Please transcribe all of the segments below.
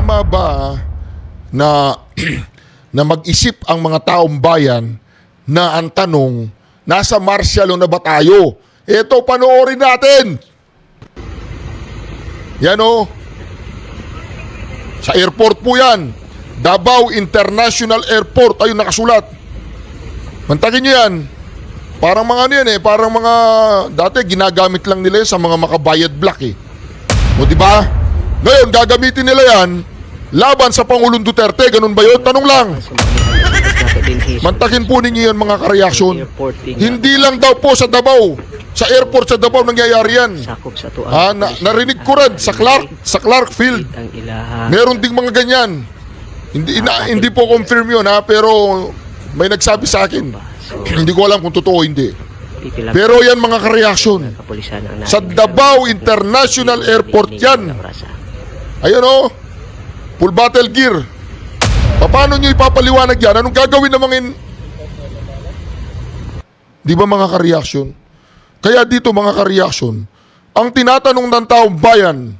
Tama ba na na mag-isip ang mga taong bayan na ang tanong, nasa martial law na ba tayo? Ito, panoorin natin. Yan o. Sa airport po yan. Davao International Airport. Ayun, nakasulat. Mantagin nyo yan. Parang mga ano yan eh. Parang mga, dati ginagamit lang nila yan sa mga makabayad black eh. O diba? Ngayon, gagamitin nila yan laban sa Pangulong Duterte. Ganun ba yun? Tanong lang. Mantakin po ninyo yan mga kareaksyon. Hindi lang daw po sa Davao. Sa airport sa Davao nangyayari yan. Narinig ko rin sa Clark Field. Meron ding mga ganyan. Hindi po confirm yun ha, pero may nagsabi sa akin. Hindi ko alam kung totoo o hindi. Pero yan mga kareaksyon. Sa Davao International Airport yan. Ayun o. Full battle gear. Paano nyo ipapaliwanag yan? Anong gagawin ng mga Di ba mga kareaksyon? Kaya dito mga kareaksyon, ang tinatanong ng taong bayan,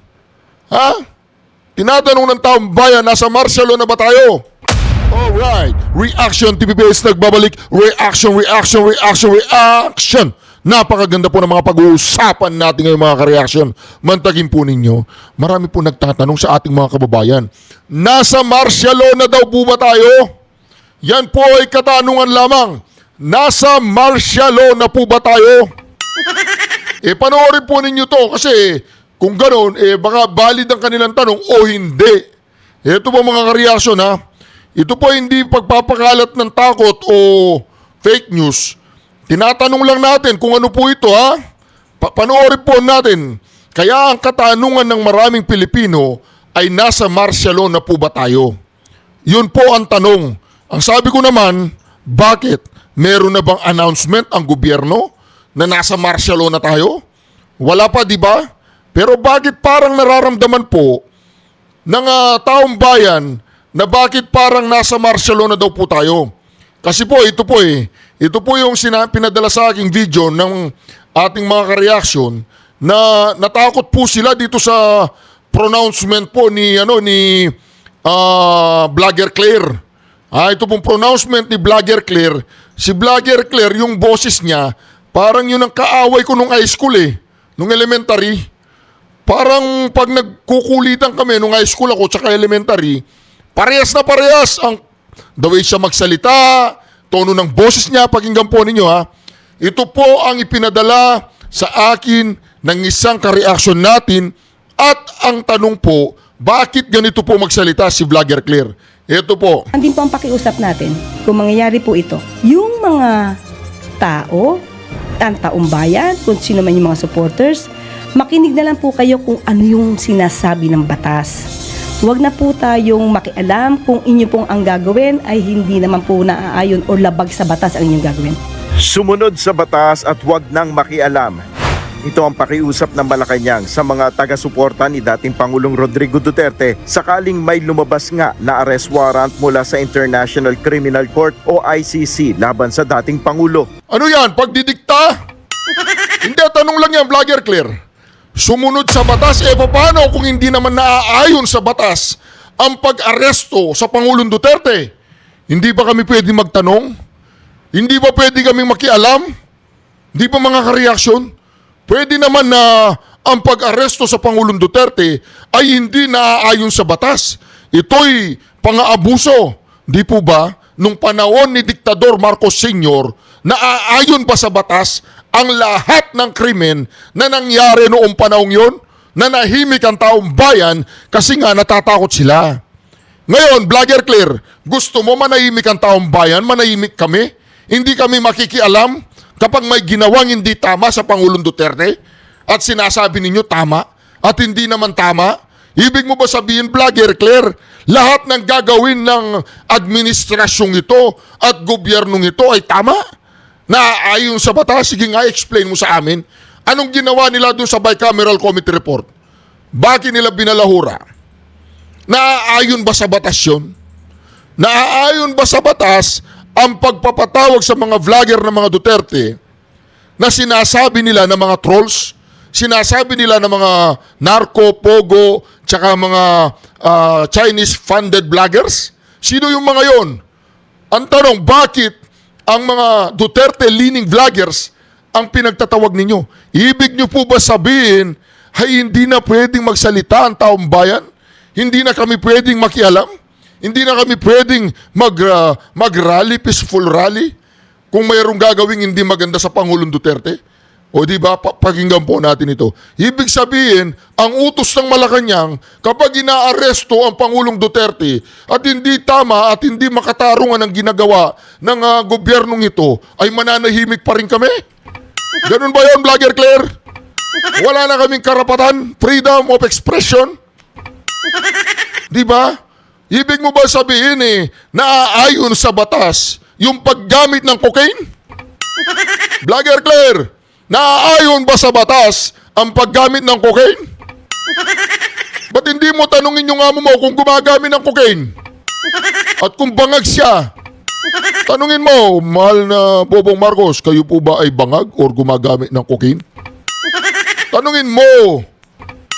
tinatanong ng taong bayan, nasa martial law na ba tayo? Alright, Reaction TVPS nagbabalik. Reaction. Napakaganda po ng mga pag-uusapan natin ngayon mga kareaksyon. Mantagin po ninyo, marami po nagtatanong sa ating mga kababayan, nasa martial law na daw po ba tayo? Yan po ay katanungan lamang. Nasa martial law na po ba tayo? Panoorin po ninyo to kasi kung ganoon, baka valid ang kanilang tanong o hindi. Ito po mga kareaksyon ha. Ito po hindi pagpapakalat ng takot o fake news. Tinatanong lang natin kung ano po ito ha. Panoorin po natin. Kaya ang katanungan ng maraming Pilipino ay nasa martial law na po ba tayo? Yun po ang tanong. Ang sabi ko naman, bakit? Meron na bang announcement ang gobyerno na nasa martial law na tayo? Wala pa, di ba? Pero bakit parang nararamdaman po ng taong bayan na bakit parang nasa martial law na daw po tayo? Kasi po, ito po yung pinadala sa aking video ng ating mga kareaksyon na natakot po sila dito sa pronouncement po ni Vlogger Claire. Ito pong pronouncement ni Vlogger Claire. Si Vlogger Claire, yung boses niya, parang yun ang kaaway ko nung high school nung elementary. Parang pag nagkukulitan kami nung high school ako tsaka elementary, parehas na parehas ang the way siya magsalita, tono ng boses niya, pakinggan po ninyo ha. Ito po ang ipinadala sa akin ng isang kareaksyon natin at ang tanong po, bakit ganito po magsalita si Vlogger Claire? Ito po. Andin po ang pakiusap natin kung mangyayari po ito. Yung mga tao, ang taong bayan, kung sino man yung mga supporters, makinig na lang po kayo kung ano yung sinasabi ng batas. Huwag na po tayong makialam kung inyo pong ang gagawin ay hindi naman po naaayon o labag sa batas ang inyong gagawin. Sumunod sa batas at huwag nang makialam. Ito ang pakiusap ng Malacanang sa mga taga-suporta ni dating Pangulong Rodrigo Duterte sakaling may lumabas nga na arrest warrant mula sa International Criminal Court o ICC laban sa dating Pangulo. Ano yan? Pagdidikta? Hindi, tanong lang yan, Vlogger Claire. Sumunod sa batas, paano kung hindi naman naaayon sa batas ang pag-aresto sa Pangulong Duterte? Hindi ba kami pwede magtanong? Hindi ba pwede kaming makialam? Hindi ba mga kareaksyon? Pwede naman na ang pag-aresto sa Pangulong Duterte ay hindi naaayon sa batas. Ito'y pang-aabuso. Di po ba? Nung panahon ni Diktador Marcos Sr., naaayon pa sa batas ang lahat ng krimen na nangyari noong panahong yon, na nahimik ang taong bayan kasi nga natatakot sila. Ngayon, Vlogger Claire, gusto mo manahimik ang taong bayan, manahimik kami? Hindi kami makikialam kapag may ginawang hindi tama sa Pangulong Duterte at sinasabi ninyo tama at hindi naman tama? Ibig mo ba sabihin, Vlogger Claire, lahat ng gagawin ng administrasyong ito at gobyernong ito ay tama? Naaayon sa batas? Sige nga, explain mo sa amin. Anong ginawa nila doon sa bicameral committee report? Bakit nila binalahura? Naaayon ba sa batas yun? Naaayon ba sa batas ang pagpapatawag sa mga vlogger ng mga Duterte na sinasabi nila na mga trolls, sinasabi nila ng mga narco, pogo, tsaka mga Chinese-funded vloggers? Sino yung mga yon? Ang tanong, bakit ang mga Duterte-leaning vloggers ang pinagtatawag ninyo? Ibig nyo po ba sabihin, ay hindi na pwedeng magsalita ang taong bayan? Hindi na kami pwedeng makialam? Hindi na kami pwedeng mag-rally, peaceful rally? Kung mayroong gagawing hindi maganda sa Pangulong Duterte? O di ba, pakinggan po natin ito. Ibig sabihin, ang utos ng Malacanang, kapag inaaresto ang Pangulong Duterte at hindi tama at hindi makatarungan ang ginagawa ng gobyernong ito, ay mananahimik pa rin kami? Ganun ba yun, Vlogger Claire? Wala na kaming karapatan, freedom of expression? Di ba? Ibig mo ba sabihin naaayon sa batas yung paggamit ng cocaine? Vlogger Claire, naaayon ba sa batas ang paggamit ng cocaine? Ba't hindi mo tanungin yung amo mo kung gumagamit ng cocaine? At kung bangag siya, tanungin mo, mahal na Bobong Marcos, kayo po ba ay bangag or gumagamit ng cocaine? Tanungin mo.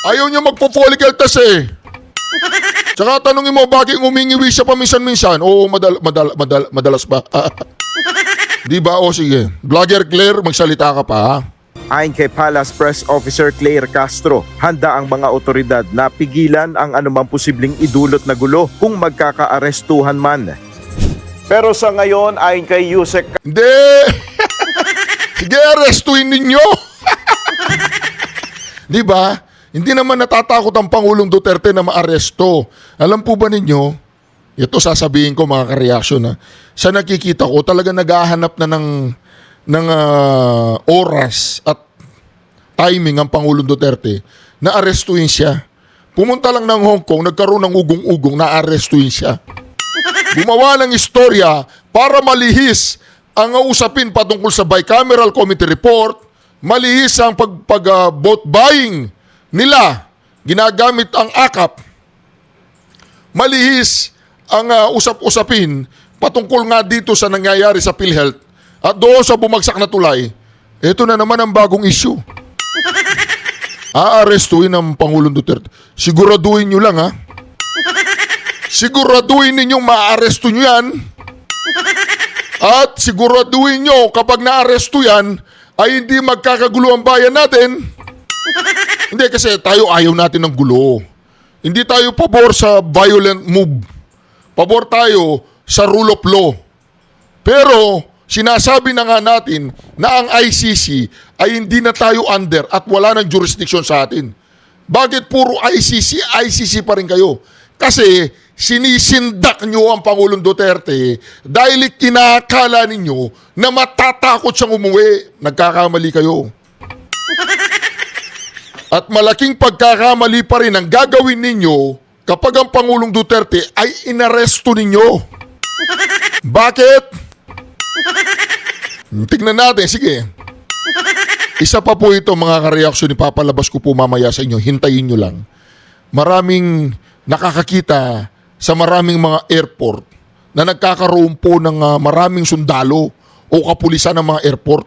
Ayaw niya magpo-follicle test eh. Tsaka tanungin mo, bakit umingiwi siya paminsan-minsan? Oo, madalas ba? Di ba? O sige. Vlogger Claire, magsalita ka pa ha? Ayon kay Palace Press Officer Claire Castro, handa ang mga otoridad na pigilan ang anumang posibleng idulot na gulo kung magkakaarestuhan man. Pero sa ngayon, ayon kay Yusek Hindi! Sige, arestuin ninyo! Di ba? Hindi naman natatakot ang Pangulong Duterte na maaresto. Alam po ba ninyo, ito sasabihin ko mga ka-reaction sa nakikita ko, talaga naghahanap na ng oras at timing ang Pangulong Duterte na arestuin siya. Pumunta lang ng Hong Kong, nagkaroon ng ugong-ugong na arestuin siya. Gumawa ng istorya para malihis ang usapin patungkol sa bicameral committee report, malihis ang vote buying nila, ginagamit ang AKAP, malihis ang usap-usapin patungkol nga dito sa nangyayari sa PhilHealth at doon sa bumagsak na tulay. Ito na naman ang bagong issue. Aarestuin ng Pangulong Duterte. Siguraduhin nyo lang ha. Siguraduhin ninyong maaresto nyo yan. At siguraduhin nyo kapag naaresto yan ay hindi magkakagulo ang bayan natin. Hindi kasi tayo ayaw natin ng gulo. Hindi tayo pabor sa violent move. Pabor tayo sa rule of law. Pero sinasabi na nga natin na ang ICC ay hindi na tayo under at wala ng jurisdiction sa atin. Bakit puro ICC? ICC pa rin kayo. Kasi sinisindak nyo ang Pangulong Duterte dahil kinakala ninyo na matatakot siyang umuwi. Nagkakamali kayo. At malaking pagkakamali pa rin ang gagawin ninyo kapag ang Pangulong Duterte ay inaresto ninyo. Bakit? Tignan natin, sige. Isa pa po ito mga kareaksyon, ipapalabas ko po mamaya sa inyo. Hintayin nyo lang. Maraming nakakakita sa maraming mga airport na nagkakaroon po ng maraming sundalo o kapulisan ng mga airport.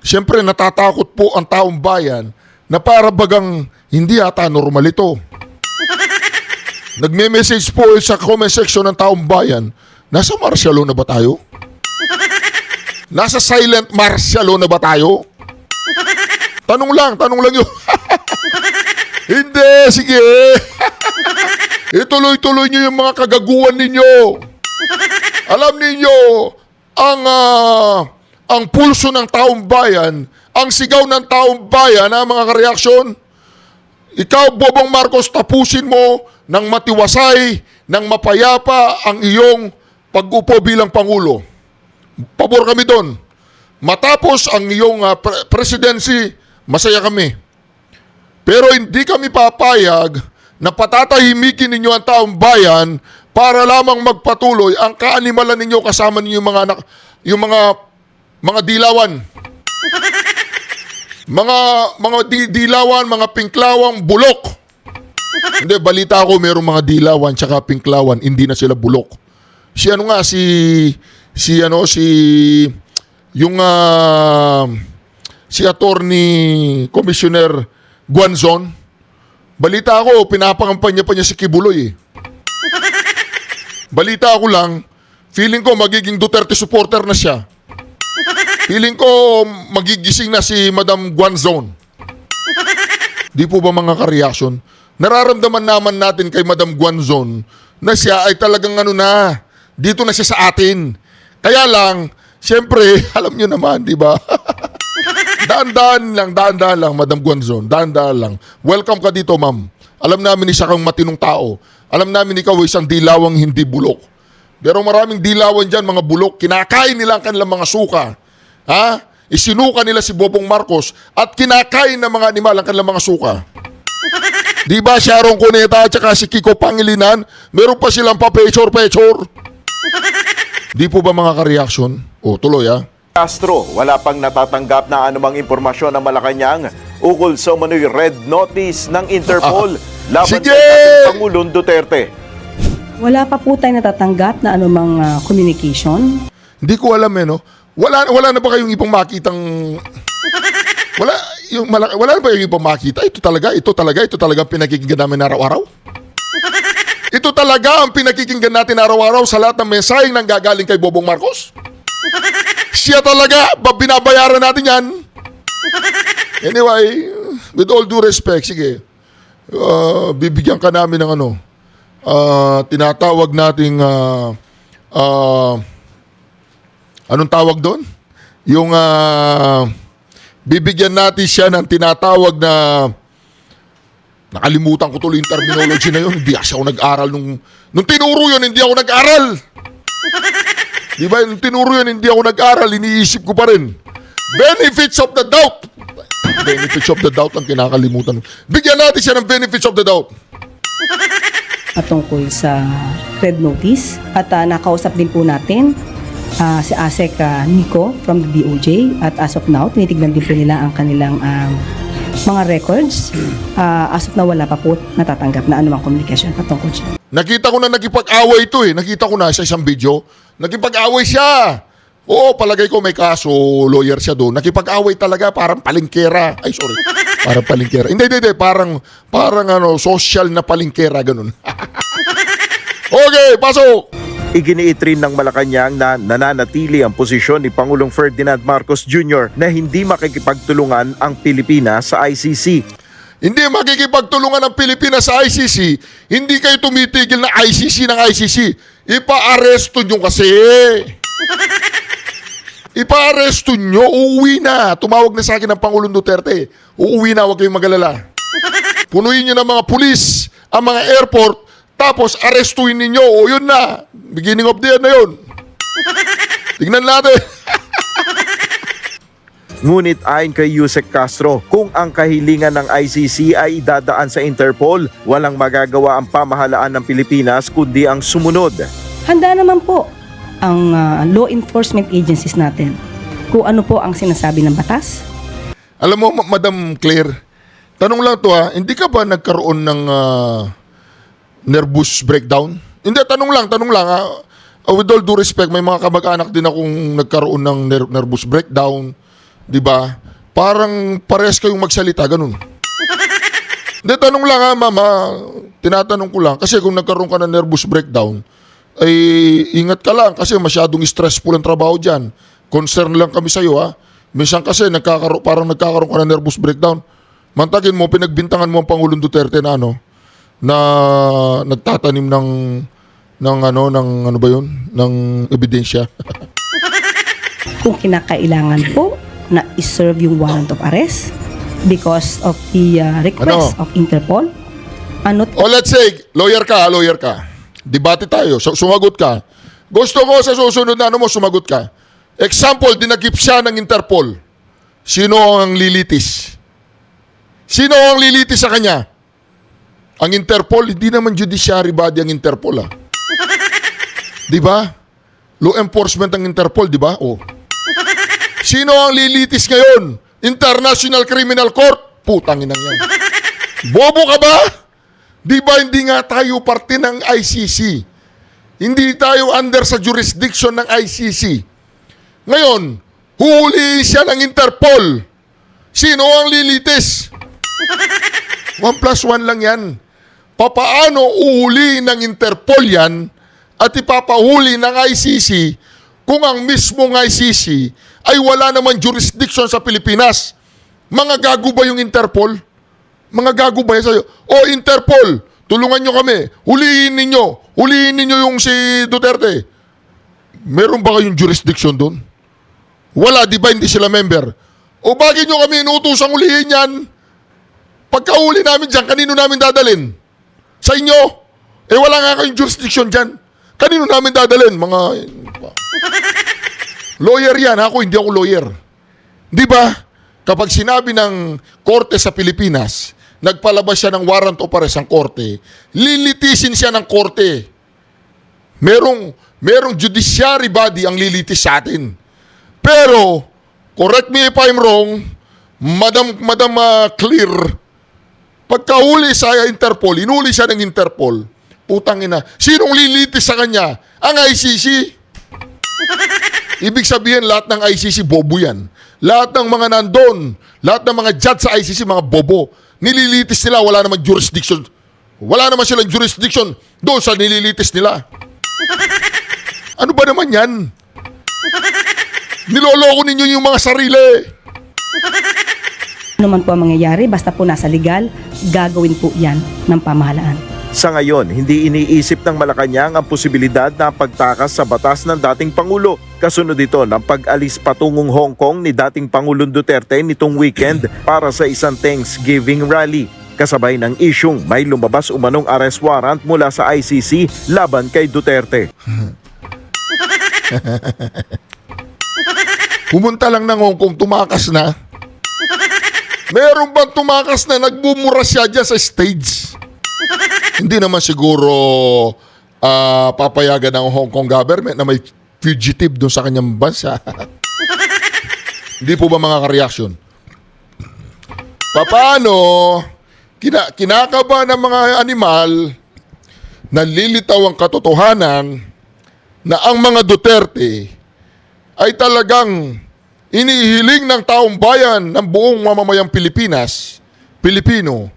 Siyempre natatakot po ang taong bayan na para bagang hindi ata normal ito. Nagme-message po sa comment section ng taong bayan, nasa martial law na ba tayo? Nasa silent martial law na ba tayo? Tanong lang yun. Hindi, sige. Ituloy-tuloy nyo yung mga kagaguhan ninyo. Alam ninyo, ang pulso ng taong bayan, ang sigaw ng taong bayan, mga kareaksyon, ikaw, Bobong Marcos, tapusin mo ng matiwasay, ng mapayapa ang iyong pag-upo bilang Pangulo. Pabor kami doon. Matapos ang iyong presidency, masaya kami. Pero hindi kami papayag na patatahimikin ninyo ang taong bayan para lamang magpatuloy ang kaanimalan ninyo kasama ninyo yung mga dilawan. Mga dilawan, mga pinklawang bulok. Hindi, balita ko merong mga dilawan tsaka pinklawan, hindi na sila bulok. Si attorney Commissioner Guanzon. Balita ko, pinapangampanya pa niya si Kibuloy eh. Balita ko lang, feeling ko magiging Duterte supporter na siya. Feeling ko magigising na si Madam Guanzon. Di po ba mga ka-reaction? Nararamdaman naman natin kay Madam Guanzon na siya ay talagang dito na siya sa atin. Kaya lang, siyempre, alam nyo naman, di ba? Daan-daan lang, Madam Guanzon. Daan-daan lang. Welcome ka dito, ma'am. Alam namin isa kang matinong tao. Alam namin ikaw ay isang dilawang hindi bulok. Pero maraming dilawan dyan, mga bulok. Kinakain nila ang kanilang mga suka. Ha? Isinuka nila si Bobong Marcos at kinakain ng mga animal ang kanilang mga suka. Di ba Sharon Cuneta at saka si Kiko Pangilinan, meron pa silang pa-pechor-pechor? Di po ba mga ka-reaction? O, tuloy Castro, wala pang natatanggap na anumang impormasyon ng Malacanang ukol sa umano'y red notice ng Interpol laban Sige! kay dating Pangulong Duterte. Wala pa po tayo natatanggap na anumang communication. Hindi ko alam no? Wala na ba kayong ibang makitang... Wala na ba yung ibang makita? Ito talaga ang pinakikinggan namin araw-araw? Ito talaga ang pinakikinggan natin araw-araw sa lahat ng mensaheng nang gagaling kay Bobong Marcos? Siya talaga, binabayaran natin yan. Anyway, with all due respect, sige, bibigyan ka namin ng tinatawag nating, anong tawag doon? Yung, bibigyan natin siya ng tinatawag na, nakalimutan ko tuloy yung terminology na yun. Hindi ako nag-aral nung tinuro yun, hindi ako nag-aral. Di ba, nung tinuro yun, hindi ako nag-aral, iniisip ko pa rin. Benefits of the doubt. Benefits of the doubt ang kinakalimutan. Bigyan natin siya ng benefits of the doubt. Tungkol sa red notice at nakausap din po natin si ASEC Nico from the DOJ at as of now tinitignan din po nila ang kanilang mga records. As of now wala pa po natatanggap na anumang communication patungkol siya. Nakita ko na nakipag-away ito eh. Nakita ko na sa isang video. Nakipag-away siya. Oo, palagay ko may kaso, lawyer siya doon. Nakipag-away talaga, parang palingkera. Ay, sorry. Parang palingkera. Hindi. Parang social na palingkera, ganun. Okay, pasok! Iginiit rin ng Malacanang na nananatili ang posisyon ni Pangulong Ferdinand Marcos Jr. na hindi makikipagtulungan ang Pilipinas sa ICC. Hindi makikipagtulungan ng Pilipinas sa ICC, hindi kayo tumitigil na ICC ng ICC. Ipa-aresto nyo kasi. Ipa-aresto nyo, uuwi na. Tumawag na sa akin ng Pangulong Duterte. Uuwi na, huwag kayong magalala. Punuin nyo ng mga pulis, ang mga airport, tapos arestuin ninyo. O yun na, beginning of the year na yun. Tignan natin. Ngunit ayon kay Yusek Castro, kung ang kahilingan ng ICC ay idadaan sa Interpol, walang magagawa ang pamahalaan ng Pilipinas kundi ang sumunod. Handa naman po ang law enforcement agencies natin kung ano po ang sinasabi ng batas. Alam mo, Madam Claire, tanong lang to hindi ka ba nagkaroon ng nervous breakdown? Hindi, tanong lang with all due respect, may mga kamag-anak din akong nagkaroon ng nervous breakdown. Di ba? Parang pares kayong magsalita, ganun. Hindi, tanong lang mama. Tinatanong ko lang. Kasi kung nagkaroon ka ng nervous breakdown, ay ingat ka lang kasi masyadong stressful ang trabaho dyan. Concern lang kami sa'yo Minsan kasi parang nagkakaroon ka ng nervous breakdown. Mantagin mo, pinagbintangan mo ang Pangulong Duterte na na nagtatanim ng ebidensya. Kung kinakailangan po na iserve yung warrant of arrest because of the request of Interpol. Let's say, lawyer ka. Debate tayo, sumagot ka. Gusto ko sa susunod na sumagot ka. Example, dinagip siya ng Interpol. Sino ang lilitis? Sino ang lilitis sa kanya? Ang Interpol, hindi naman judiciary body ang Interpol Di ba? Law enforcement ang Interpol, di ba? Sino ang lilitis ngayon? International Criminal Court? Putangin ang yan. Bobo ka ba? Di ba hindi nga tayo parte ng ICC? Hindi tayo under sa jurisdiction ng ICC. Ngayon, huhulihin siya ng Interpol. Sino ang lilitis? 1+1 lang yan. Papaano uhuli ng Interpol yan at ipapahuli ng ICC kung ang mismong ICC ay wala naman jurisdiction sa Pilipinas? Mga gago ba yung Interpol? Mga gago ba yan sa'yo? O Interpol, tulungan nyo kami. Huliin ninyo yung si Duterte. Meron ba kayong jurisdiction doon? Wala, di ba hindi sila member? O bakit nyo kami inutusang hulihin yan? Pagkahuli namin dyan, kanino namin dadalin? Sa inyo? Eh wala nga kayong jurisdiction dyan. Kanino namin dadalin? Mga... Lawyer yan, ako hindi ako lawyer. Di ba? Kapag sinabi ng korte sa Pilipinas, nagpalabas siya ng warrant of arrest ang korte, lilitisin siya ng korte. Merong judiciary body ang lilitis sa atin. Pero, correct me if I'm wrong, Madam Clear, pagkahuli sa Interpol, inuli siya ng Interpol, putang ina, sinong lilitis sa kanya? Ang ICC. Ibig sabihin, lahat ng ICC, bobo yan. Lahat ng mga nandun, lahat ng mga judge sa ICC, mga bobo. Nililitis nila, wala namang jurisdiction. Wala naman silang jurisdiction doon sa nililitis nila. Ano ba naman yan? Niloloko ninyo yung mga sarili. Ano man po ang mangyayari, basta po nasa legal, gagawin po yan ng pamahalaan. Sa ngayon, hindi iniisip ng Malacanang ang posibilidad na pagtakas sa batas ng dating Pangulo. Kasunod ito ng pag-alis patungong Hong Kong ni dating Pangulong Duterte nitong weekend para sa isang Thanksgiving rally. Kasabay ng isyung may lumabas umanong arrest warrant mula sa ICC laban kay Duterte. Pumunta lang ng Hong Kong, tumakas na. Meron bang tumakas na nagbumura siya dyan sa stage? Hindi naman siguro papayagan ng Hong Kong government na may fugitive doon sa kanyang bansa. Hindi po ba mga ka-reaction? Paano kinakaba ng mga animal na lilitaw ang katotohanan na ang mga Duterte ay talagang inihiling ng taong bayan ng buong mamamayang Pilipino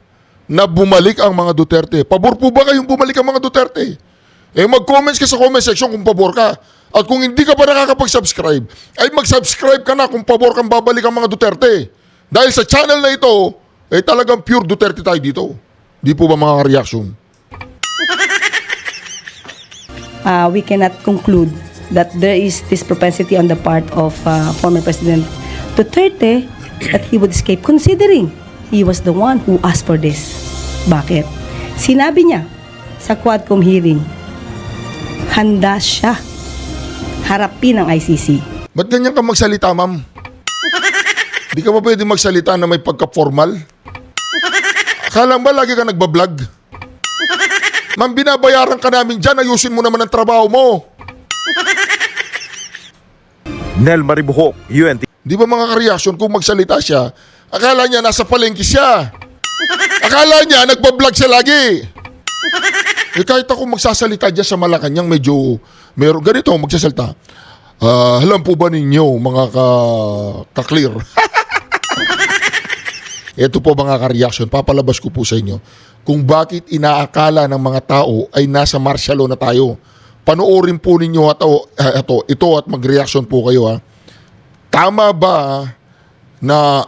na bumalik ang mga Duterte. Pabor po ba kayong bumalik ang mga Duterte? Eh mag-comments ka sa comment section kung pabor ka. At kung hindi ka pa nakakapag-subscribe, ay mag-subscribe ka na kung pabor kang babalik ang mga Duterte. Dahil sa channel na ito, eh talagang pure Duterte tayo dito. Di po ba mga reaction? We cannot conclude that there is this propensity on the part of former President Duterte that he would escape, considering he was the one who asked for this. Bakit? Sinabi niya sa Quadcom hearing, handa siya harapin ang ICC. Ba't ganyan ka magsalita, ma'am? Di ka ba pwede magsalita na may pagka-formal? Akala ba lagi ka nagbablog? Ma'am, binabayaran ka namin dyan, ayusin mo naman ang trabaho mo. Nel Maribuhok, UNT. Di ba mga ka-reaction, kung magsalita siya, akala niya nasa palengke siya. Akala niya nagbablog siya lagi. Eh kahit ako magsasalita dyan sa Malacanang, medyo meron ganito magsasalita. Alam po ba ninyo mga ka-clear? Ito po mga ka-reaction, papalabas ko po sa inyo kung bakit inaakala ng mga tao ay nasa martial law na tayo. Panoorin po ninyo ito at mag-reaction po kayo ha. Tama ba na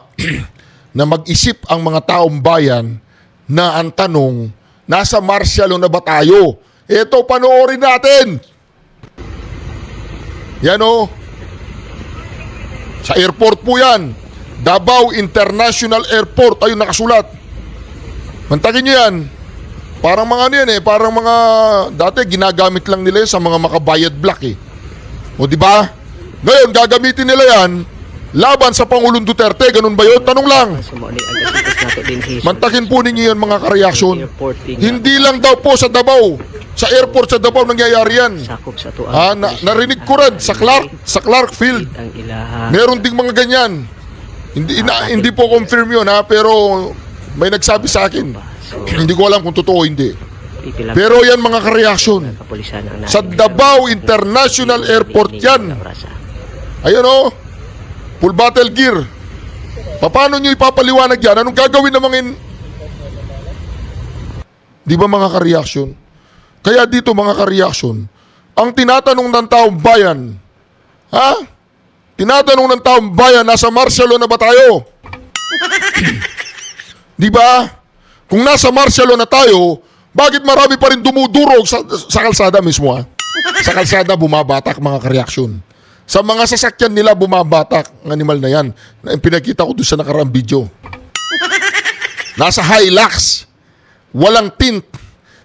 na mag-isip ang mga taong bayan na ang tanong, nasa martial law na ba tayo? Ito, panoorin natin. Yan o. Sa airport po yan. Davao International Airport. Ayun nakasulat. Mantagin nyo yan. Parang mga ano yan eh. Parang mga, dati ginagamit lang nila sa mga makabayad black eh. O diba? Ngayon, gagamitin nila yan laban sa Pangulong Duterte. Ganun ba yun? Tanong lang. Mantakin po ninyo yan mga ka-reaction. Hindi lang daw po sa Davao. Sa airport sa Davao nangyayari yan. Narinig ko rin sa Clark Field. Meron ding mga ganyan. Hindi po confirm yun ha, pero may nagsabi sa akin. Hindi ko alam kung totoo o hindi. Pero yan mga ka-reaction. Sa Davao International Airport yan. Ayun o. Full battle gear. Paano nyo ipapaliwanag yan? Anong gagawin ng mga Di ba mga ka-reaction? Kaya dito mga ka-reaction, ang tinatanong ng taong bayan, ha? Tinatanong ng taong bayan, nasa martial law na ba tayo? Di ba? Kung nasa martial law na tayo, bakit marami pa rin dumudurog sa kalsada mismo, ha? Sa kalsada bumabatak mga ka-reaction. Sa mga sasakyan nila bumabatak ang animal na yan. Pinakita ko doon sa nakaraang video. Nasa Hilux, walang tint.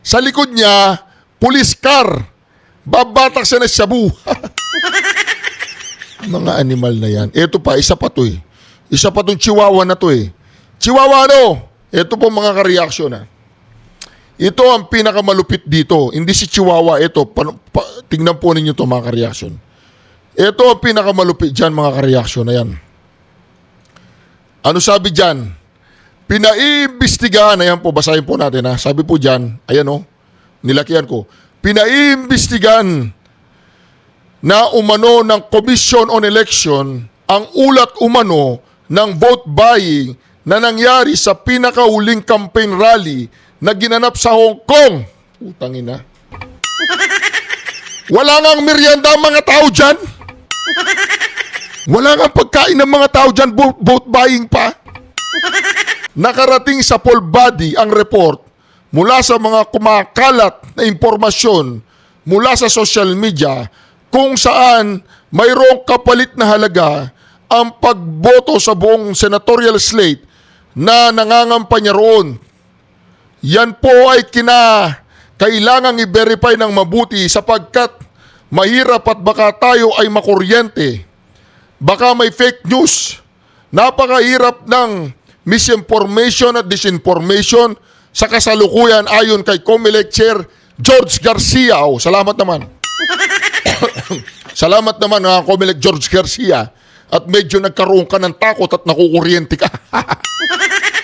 Sa likod niya, police car. Babatak siya na shabu. Mga animal na yan. Ito pa, isa pa to eh. Isa pa tong chihuahua na to eh. Chihuahua ano? Ito po mga ka-reaction ha. Ito ang pinakamalupit dito. Hindi si chihuahua. Ito, tingnan po ninyo to mga ka-reaction. Ito ang pinakamalupit dyan mga ka-reaction na yan. Ano sabi dyan? Pinaiimbestigahan, ayan po, basahin po natin ha. Sabi po dyan, ayan o, nilakihan ko. Pinaiimbestigahan na umano ng Commission on Election ang ulat umano ng vote buying na nangyari sa pinakahuling campaign rally na ginanap sa Hong Kong. Putang ina. Wala ngang merienda ang mga tao dyan. Wala ngang pagkain ng mga tao dyan, vote buying pa. Nakarating sa full body ang report mula sa mga kumakalat na impormasyon mula sa social media kung saan mayroong kapalit na halaga ang pagboto sa buong senatorial slate na nangangampanya roon. Yan po ay kailangang i-verify ng mabuti sapagkat mahirap at baka tayo ay makuryente. Baka may fake news. Napakahirap ng misinformation at disinformation sa kasalukuyan ayon kay COMELEC Chair George Garcia. Oh, salamat naman. Salamat naman COMELEC George Garcia. At medyo nagkaroon ka ng takot at nakukuryente ka.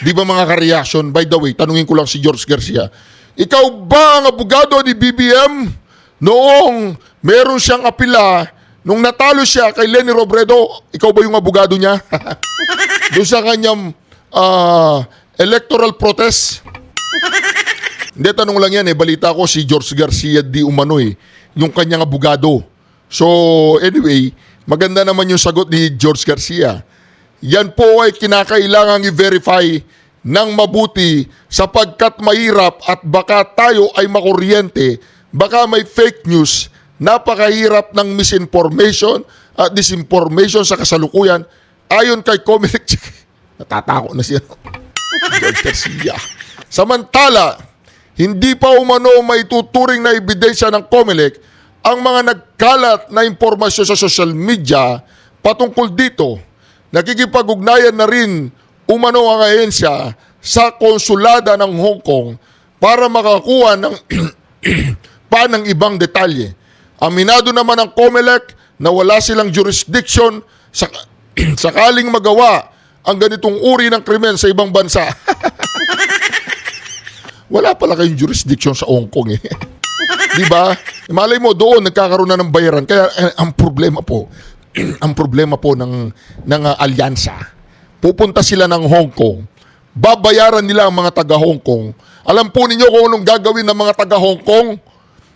Di ba mga ka-reaction? By the way, tanungin ko lang si George Garcia. Ikaw ba ang abogado ni BBM noong meron siyang apila nung natalo siya kay Leni Robredo? Ikaw ba yung abogado niya? Doon sa kanyang electoral protest? Hindi, tanong lang yan eh. Balita ko si George Garcia di umano eh. Yung kanyang abogado. So anyway, maganda naman yung sagot ni George Garcia. Yan po ay kinakailangang i-verify ng mabuti sapagkat mahirap at baka tayo ay makuryente, baka may fake news, napakahirap ng misinformation at disinformation sa kasalukuyan ayon kay COMELEC. Natatakot na siya. George Garcia. Samantala, hindi pa umano may tuturing na ebidensya ng COMELEC ang mga nagkalat na impormasyon sa social media patungkol dito. Nakikipag-ugnayan na rin umano ang ahensya sa konsulada ng Hong Kong para makakuha ng pa ng ibang detalye. Aminado naman ang COMELEC na wala silang jurisdiction sakaling magawa ang ganitong uri ng krimen sa ibang bansa. Wala pala kayong jurisdiction sa Hong Kong eh. Di ba? Malay mo doon nagkakaroon na ng bayaran. Kaya ang problema po ng alyansa. Pupunta sila ng Hong Kong. Babayaran nila ang mga taga Hong Kong. Alam po ninyo kung anong gagawin ng mga taga Hong Kong?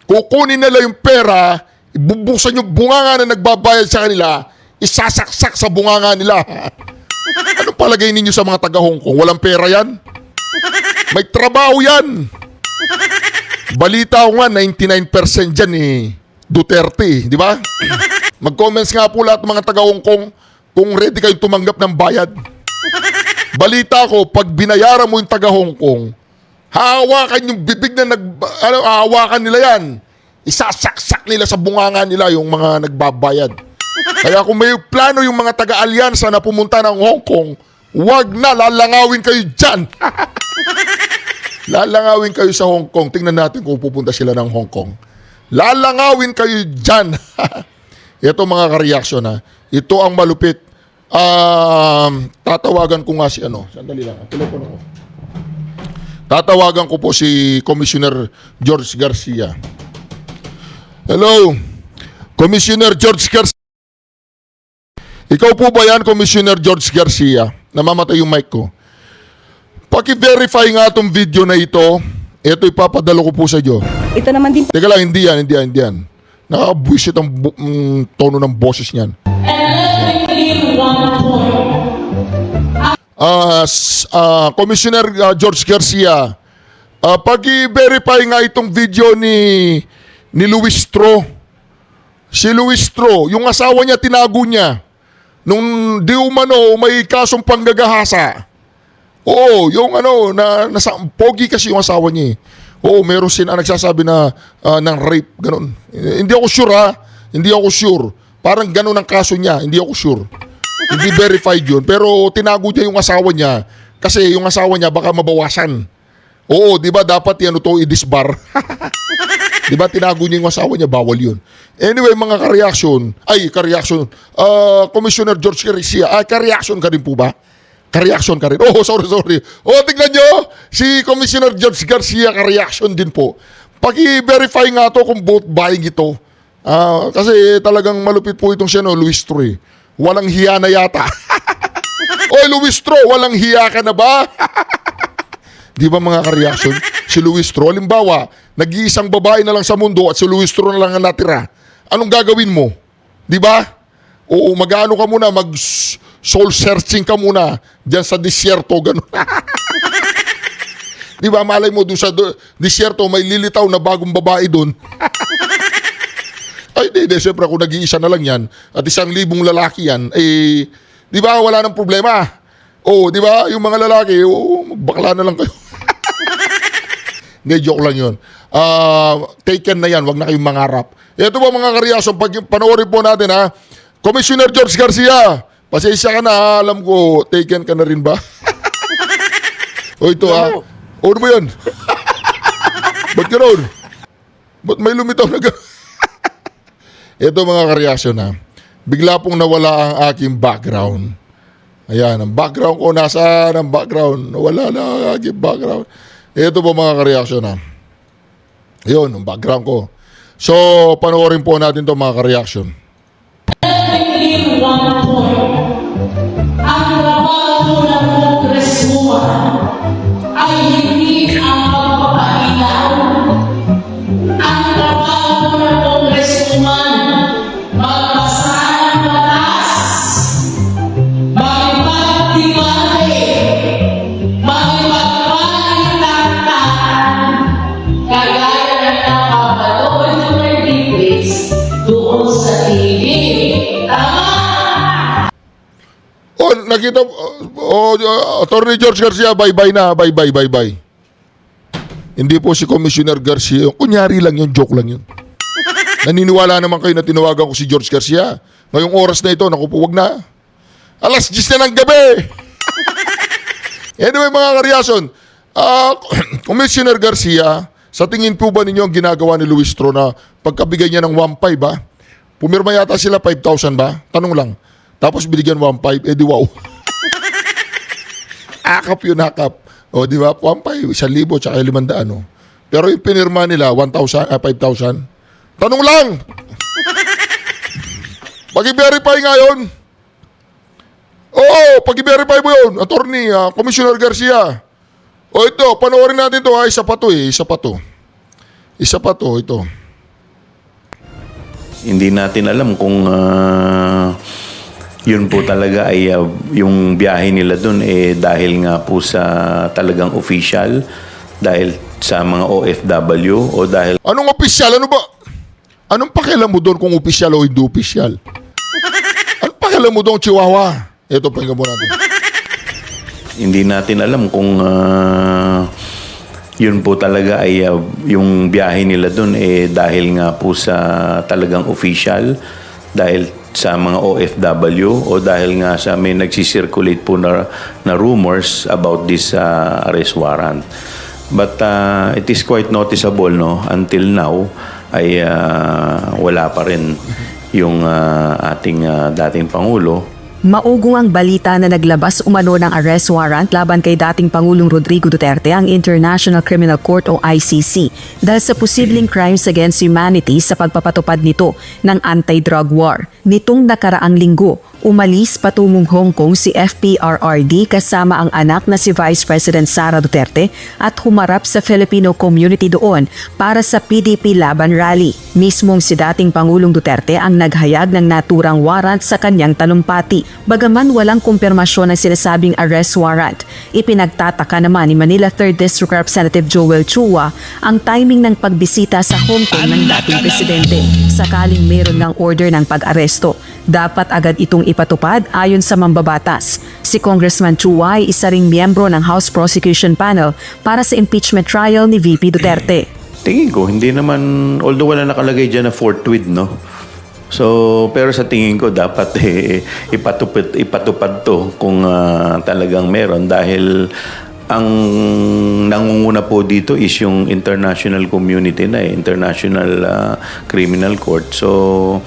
Kukunin nila yung pera, ibubuksan yung bunganga na nagbabayad sa kanila, isasaksak sa bunganga nila. Ano palagay ninyo sa mga taga Hong Kong? Walang pera yan? May trabaho yan. Balita ko nga, 99% dyan Duterte, di ba? Mag-comments nga po lahat ng mga taga Hong Kong kung ready kayong tumanggap ng bayad. Balita ko, pag binayaran mo yung taga Hong Kong, hahawakan yung bibig na hahawakan nila yan. Isasaksak nila sa bunganga nila yung mga nagbabayad. Kaya kung may plano yung mga taga-alyansa na pumunta ng Hong Kong, wag na, lalangawin kayo dyan. Lalangawin kayo sa Hong Kong. Tingnan natin kung pupunta sila ng Hong Kong. Lalangawin kayo dyan. Ito mga ka-reaction ha. Ito ang malupit. Tatawagan ko nga si sandali lang. Telepono ko. Tatawagan ko po si Commissioner George Garcia. Hello. Commissioner George Garcia. Ikaw po ba yan, Commissioner George Garcia? Namamatay yung mic ko. Paki-verify nga itong video na ito. Ito ipapadala ko po sa inyo. Ito naman din Teka lang, hindi yan. Nakabwisit ang tono ng boses niyan. Commissioner George Garcia, pag-verify nga itong video ni Luis Tro. Si Luis Tro, yung asawa niya, tinago niya. Nung di umano, may kasong panggagahasa. Oo, yung pogi kasi yung asawa niya. Oo, meron nagsasabi na ng rape, ganun. Hindi ako sure Hindi ako sure. Parang ganun ang kaso niya, hindi ako sure. Hindi verified yun. Pero tinago niya yung asawa niya kasi yung asawa niya baka mabawasan. Oo, di ba dapat yan ito i-disbar? Di ba tinago niya yung asawa niya, bawal yun. Anyway, mga ka-reaction, Commissioner George Garcia, ka-reaction ka rin po ba? Ka-reaction ka rin. Oh, sorry. Oh, tignan nyo, si Commissioner George Garcia, ka-reaction din po. Paki-verify nga to kung both buying ito. Kasi talagang malupit po itong siya, Luis Tro. Walang hiya na yata. Oy, Luis Tro, walang hiya ka na ba? Di ba mga ka-reaction? Si Luis Tro, halimbawa, nag-iisang babae na lang sa mundo at si Luis Tro na lang ang natira. Anong gagawin mo? Di ba? Oo, mag-ano ka muna, mag-soul searching ka muna dyan sa disyerto, gano'n. Di ba, malay mo doon sa disyerto, may lilitaw na bagong babae doon. Ay, di, siyempre kung nag-iisa na lang yan at 1,000 lalaki yan, di ba, wala nang problema. Oo, di ba, yung mga lalaki, magbakla na lang kayo. Hindi, joke lang yun. Taken na yan, wag na kayong mangarap. Ito ba mga karyason, pag panoorin po natin Commissioner George Garcia, pasensya ka na alam ko, taken ka na rin ba? O ito o ano ba yan? Ba't gano'n? Ba't may lumitaw na gano'n? Ito mga kareaksyon bigla pong nawala ang aking background. Ayan, ang background ko, nasaan ang background? Nawala na ang aking background. Ito po mga kareaksyon Ayun, ang background ko. So, panoorin po natin ito mga kareaksyon. Ang trabaho ng congresswoman ay hindi ang pagpapailaw. Ang trabaho ng congresswoman, magbasa ng batas, makipagdibate, makipagpalitaktakan, kagaya ng napapanood ng Martipis doon sa TV. Tama! Oh, nakita, Attorney George Garcia, bye-bye na, bye-bye. Hindi po si Commissioner Garcia, kunyari lang yun, joke lang yun. Naniniwala naman kayo na tinawagan ko si George Garcia. Ngayong oras na ito, naku po, wag na. 10:00 na ng gabi. Anyway, mga karyason, Commissioner Garcia, sa tingin po ba ninyo ang ginagawa ni Luis Tro na pagkabigay niya ng 1.5 ba? Pumirma yata sila 5,000 ba? Tanong lang. Tapos binigyan 1.5, di wow. Akap yun, akap. O, di ba? 1.5, 1,000, tsaka 500, Pero yung pinirma nila, 5,000. Tanong lang! Pag-verify nga yun. Oo, pag-verify mo yun. Attorney, Commissioner Garcia. O ito, panoorin natin ito. Isa pa to. Ito. Hindi natin alam kung yun po talaga ay yung biyahe nila doon dahil nga po sa talagang official, dahil sa mga OFW o dahil... Anong opisyal? Ano ba? Anong pakialam mo doon kung opisyal o hindi opisyal? Anong pakialam mo doon, Chihuahua? Ito, pakinggan mo natin. Hindi natin alam kung yun po talaga ay yung biyahe nila doon dahil nga po sa talagang official, dahil sa mga OFW o dahil nga sa may nagsisirculate po na rumors about this arrest warrant. But it is quite noticeable, until now ay wala pa rin yung ating dating Pangulo. Maugong ang balita na naglabas umano ng arrest warrant laban kay dating Pangulong Rodrigo Duterte ang International Criminal Court o ICC dahil sa posibleng crimes against humanity sa pagpapatupad nito ng anti-drug war. Nitong nakaraang linggo, Umalis patungong Hong Kong si FPRRD kasama ang anak na si Vice President Sara Duterte at humarap sa Filipino community doon para sa PDP Laban Rally. Mismong si dating Pangulong Duterte ang naghayag ng naturang warrant sa kanyang talumpati. Bagaman walang kumpirmasyon ng sinasabing arrest warrant, ipinagtataka naman ni Manila 3rd District Representative Joel Chua ang timing ng pagbisita sa Hong Kong ng dating presidente. Sakaling meron ng order ng pag-aresto, dapat agad itong ipatupad ayon sa mambabatas. Si Congressman Chua ay isa ring miyembro ng House Prosecution Panel para sa impeachment trial ni VP Duterte. Tingin ko, hindi naman, although wala nakalagay dyan na forthwith, no? So, pero sa tingin ko, dapat ipatupad to kung talagang meron dahil ang nangunguna po dito is yung international community na international criminal court. So,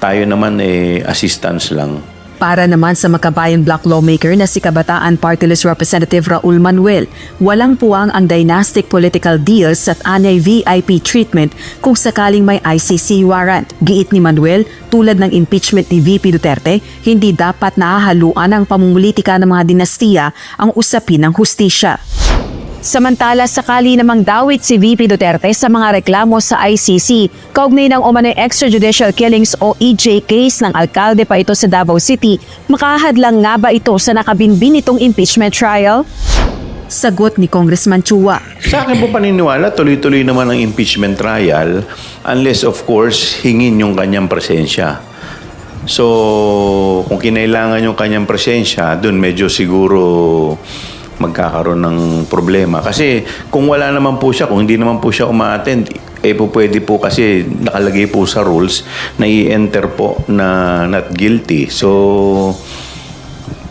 tayo naman assistance lang. Para naman sa Makabayan Bloc lawmaker na si Kabataan Party List Representative Raul Manuel, walang puwang ang dynastic political deals at anay VIP treatment kung sakaling may ICC warrant. Giit ni Manuel, tulad ng impeachment ni VP Duterte, hindi dapat nahahaluan ang pamumulitika ng mga dinastiya ang usapin ng hustisya. Samantala, sakali namang dawit si VP Duterte sa mga reklamo sa ICC, kaugnay ng umano'y extrajudicial killings o EJ case ng alkalde pa ito sa Davao City, makahadlang nga ba ito sa nakabinbin itong impeachment trial? Sagot ni Congressman Chua. Sa akin po paniniwala, tuloy-tuloy naman ang impeachment trial unless of course hingin yung kanyang presensya. So, kung kinailangan yung kanyang presensya, dun medyo siguro magkakaroon ng problema. Kasi kung wala naman po siya, kung hindi naman po siya uma-attend, po pwede po kasi nakalagay po sa rules na i-enter po na not guilty. So,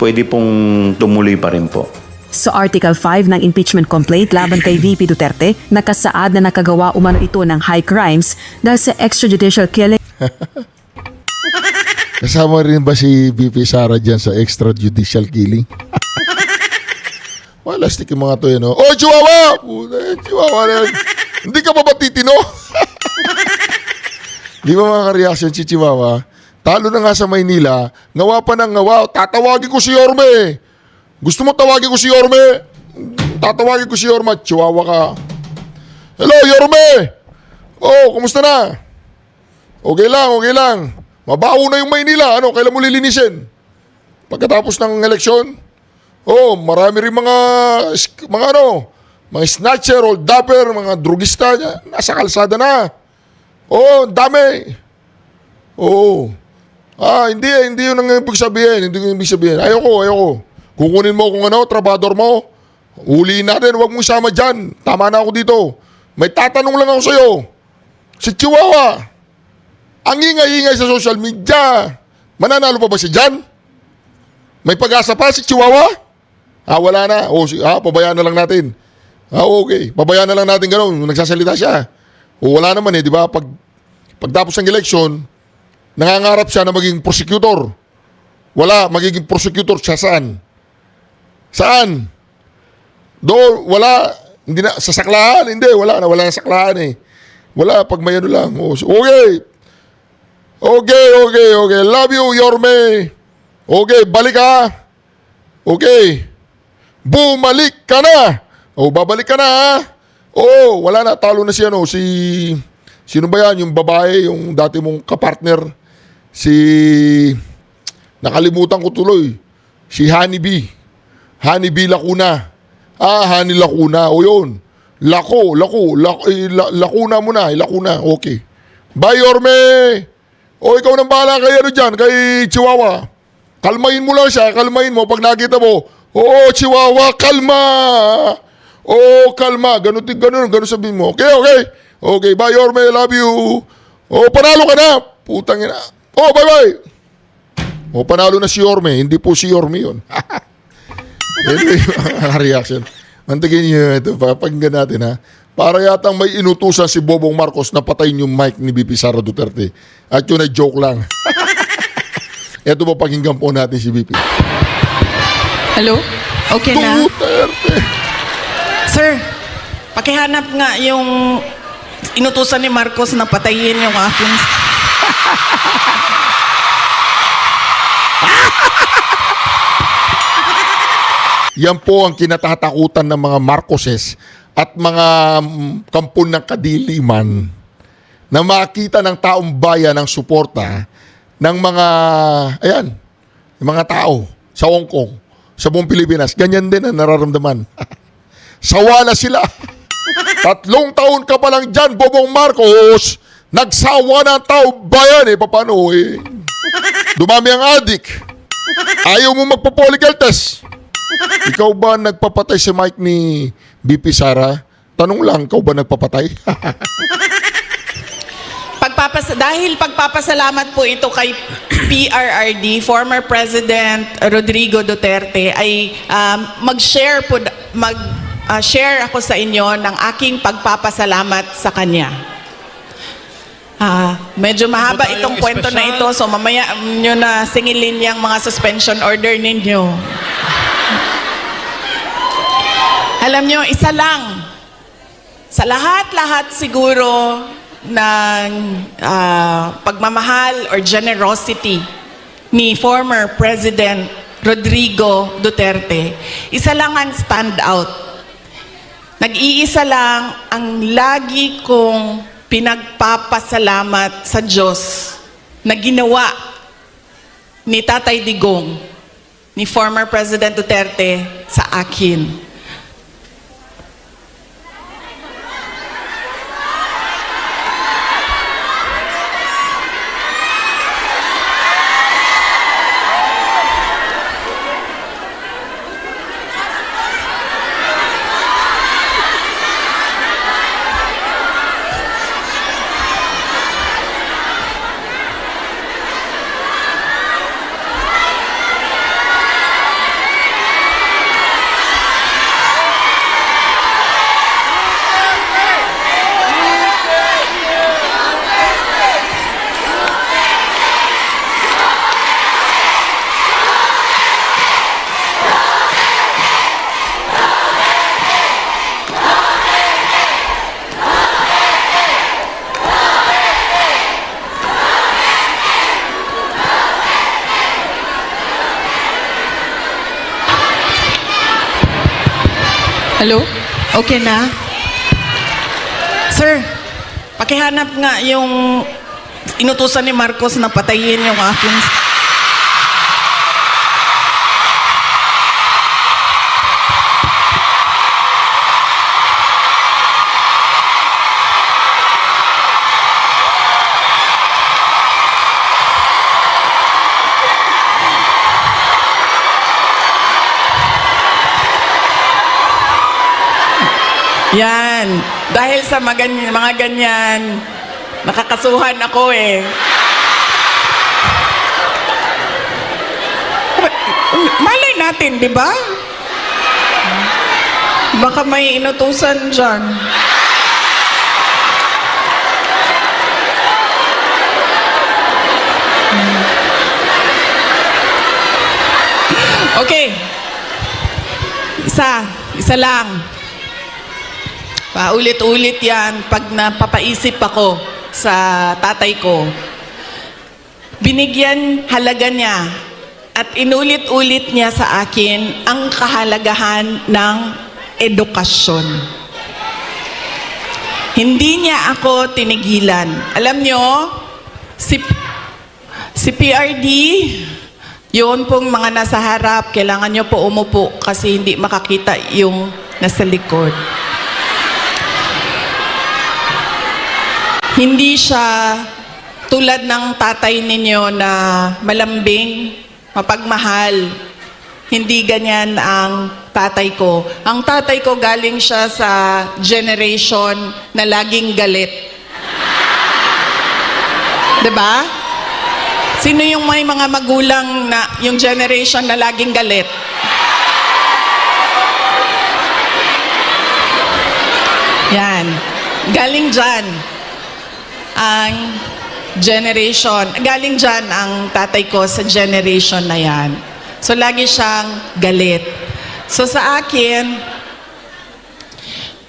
pwede pong tumuloy pa rin po. Sa Article 5 ng impeachment complaint laban kay VP Duterte, nakasaad na nakagawa umano ito ng high crimes dahil sa extrajudicial killing. Kasama rin ba si VP Sara dyan sa extrajudicial killing? Wala, stick yung mga to yun, no? Oh, Chihuahua! Puta, Chihuahua na yun. Hindi ka ba titino? Di ba mga ka-reaction si Chihuahua? Talo na nga sa Maynila, ngawa pa ng ngawa, tatawagin ko si Yorme. Gusto mo tawagin ko si Yorme? Tatawagin ko si Yorme, Chihuahua ka. Hello, Yorme! Oh, kumusta na? Okay lang, okay lang. Mabaho na yung Maynila, ano, kailan mo lilinisin? Pagkatapos ng eleksyon? Oh, marami rin mga snatcher, old dapper, mga drugista niya, nasa kalsada na. Oh, dami. Oh. Hindi yun ang ibig sabihin, hindi yun ang ibig sabihin. Ayoko. Kukunin mo kung trabador mo. Uliin natin, huwag mo isama dyan. Tama na ako dito. May tatanong lang ako sa'yo. Si Chihuahua, ang ingay-ingay sa social media. Mananalo pa ba siya dyan? May pag-asa pa si Chihuahua? Wala na. Pabayaan na lang natin. Okay. Pabayaan na lang natin gano'n. Nagsasalita siya. Wala naman di ba? Pagtapos ng eleksyon, nangangarap siya na maging prosecutor. Wala. Magiging prosecutor siya saan? Saan? Doon, wala. Hindi na. Sa saklahan? Hindi. Wala na. Wala na saklahan Wala. Pag may ano lang. Okay. Love you, Yorme. Okay. Balik ka. Okay. Bumalik ka na. Babalik ka na, ha? Wala na. Talo na si sino ba yan? Yung babae, yung dati mong kapartner. Nakalimutan ko tuloy. Si Honeybee. Honeybee Lacuna. Honey Lacuna. Yun. Lacuna mo na. Lacuna. Okay. Bye, Yorme. Ikaw nang bahala kay dyan, kay Chihuahua. Kalmahin mo lang siya. Kalmahin mo pag nakita mo. Chihuahua, kalma. Kalma. Ganun sabihin mo. Okay, bye, Yorme. Love you. Panalo ka na. Putang ina. Bye. Panalo na si Yorme. Hindi po si Yorme yun. Anyway, reaction. Mantigin nyo ito. Pakinggan natin, ha. Para yatang may inutusan si Bobong Marcos na patayin yung mic ni VP Sara Duterte. At yun ay joke lang. Ito ba pakinggan po natin si VP? Hello? Okay na? Duterte! Sir, pakihanap nga yung inutusan ni Marcos na patayin yung aking... Yan po ang kinatatakutan ng mga Marcoses at mga kampon ng kadiliman na makita ng taong bayan ng suporta ng mga, ayan, yung mga tao sa Hong Kong, sa buong Pilipinas. Ganyan din ang nararamdaman. Sawa na sila. 3 taon ka pa lang dyan, Bobong Marcos. Nagsawa na ang taong bayan eh. Paano eh? Dumami ang adik. Ayaw mo magpa-polygel test. Ikaw ba nagpapatay si Mike ni BP Sara? Tanong lang, ikaw ba nagpapatay? Dahil pagpapasalamat po ito kay PRRD, former President Rodrigo Duterte, ay share ako sa inyo ng aking pagpapasalamat sa kanya. Medyo mahaba itong kwento na ito, so mamaya nyo na singilin yung mga suspension order ninyo. Alam nyo, isa lang. Sa lahat-lahat siguro ng pagmamahal or generosity ni former President Rodrigo Duterte, isa lang ang stand out. Nag-iisa lang ang lagi kong pinagpapasalamat sa Diyos na ginawa ni Tatay Digong, ni former President Duterte sa akin. Hello? Okay na? Sir, pakihanap nga yung inutusan ni Marcos na patayin yung aking... Yan. Dahil sa mga ganyan, nakakasuhan ako eh. Malay natin, di ba? Baka may inutusan dyan. Okay. Isa lang. Paulit-ulit yan pag napapaisip ako sa tatay ko. Binigyan halaga niya at inulit-ulit niya sa akin ang kahalagahan ng edukasyon. Hindi niya ako tinigilan. Alam nyo, si PRD, yun pong mga nasa harap, kailangan nyo po umupo kasi hindi makakita yung nasa likod. Hindi siya tulad ng tatay ninyo na malambing, mapagmahal. Hindi ganyan ang tatay ko. Ang tatay ko galing siya sa generation na laging galit. Diba? Sino yung may mga magulang na yung generation na laging galit? Yan. Galing dyan ang generation. Galing dyan ang tatay ko sa generation na yan. So, lagi siyang galit. So, sa akin,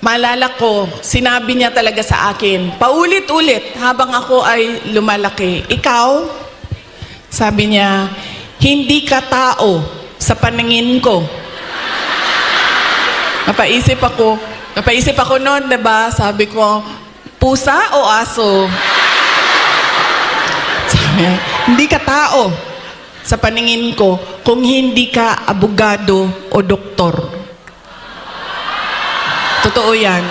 maalala ko, sinabi niya talaga sa akin, paulit-ulit habang ako ay lumalaki. Ikaw, sabi niya, hindi ka tao sa paningin ko. Napaisip ako noon, 'di ba? Sabi ko, pusa o aso? Sabi, hindi ka tao sa paningin ko kung hindi ka abogado o doktor. Totoo 'yan.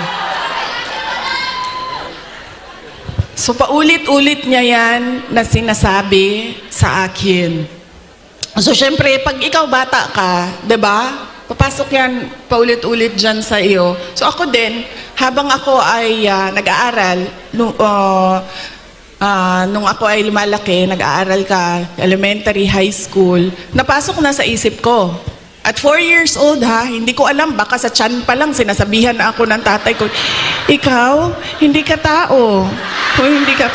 So paulit-ulit niya 'yan na sinasabi sa akin. So syempre, pag ikaw bata ka, 'di ba? Papasok yan paulit-ulit dyan sa iyo. So ako din, habang ako ay nag-aaral, nung ako ay lumalaki, nag-aaral ka, elementary, high school, napasok na sa isip ko. At 4 years old hindi ko alam, baka sa tiyan pa lang sinasabihan ako ng tatay ko, ikaw, hindi ka tao. O hindi ka...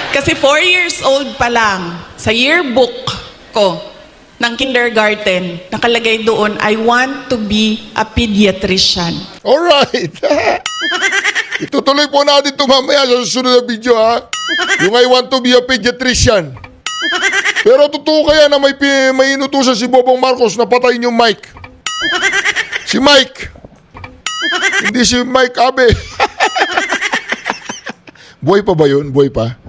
Kasi 4 years old pa lang, sa yearbook ko, ng kindergarten, nakalagay doon, I want to be a pediatrician. Alright. Itutuloy po natin ito mamaya sa susunod na video, ha? Yung I want to be a pediatrician. Pero totoo kaya na may inutusan si Bobong Marcos na patayin yung Mike? Si Mike. Hindi si Mike Abe. Buhay pa ba yun? Buhay pa?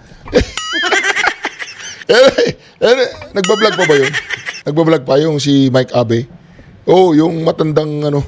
Nagbablog pa ba yun? Nagbablog pa yung si Mike Abe? Oh, yung matandang ano.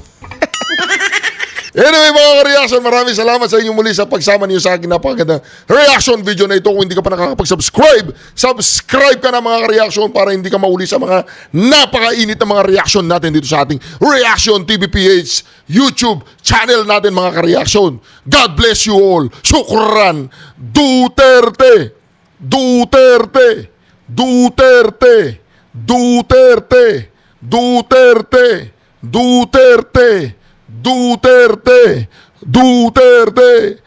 Anyway, mga ka-reaction, maraming salamat sa inyo muli sa pagsama niyo sa akin napakaganda reaction video na ito. Kung hindi ka pa nakakapag-subscribe, subscribe ka na mga ka-reaction para hindi ka mauli sa mga napakainit na mga reaction natin dito sa ating Reaction TVPH YouTube channel natin, mga ka-reaction. God bless you all. Shukran. Duterte. Duterte. Duterte. Duterte, Duterte, Duterte, Duterte, Duterte,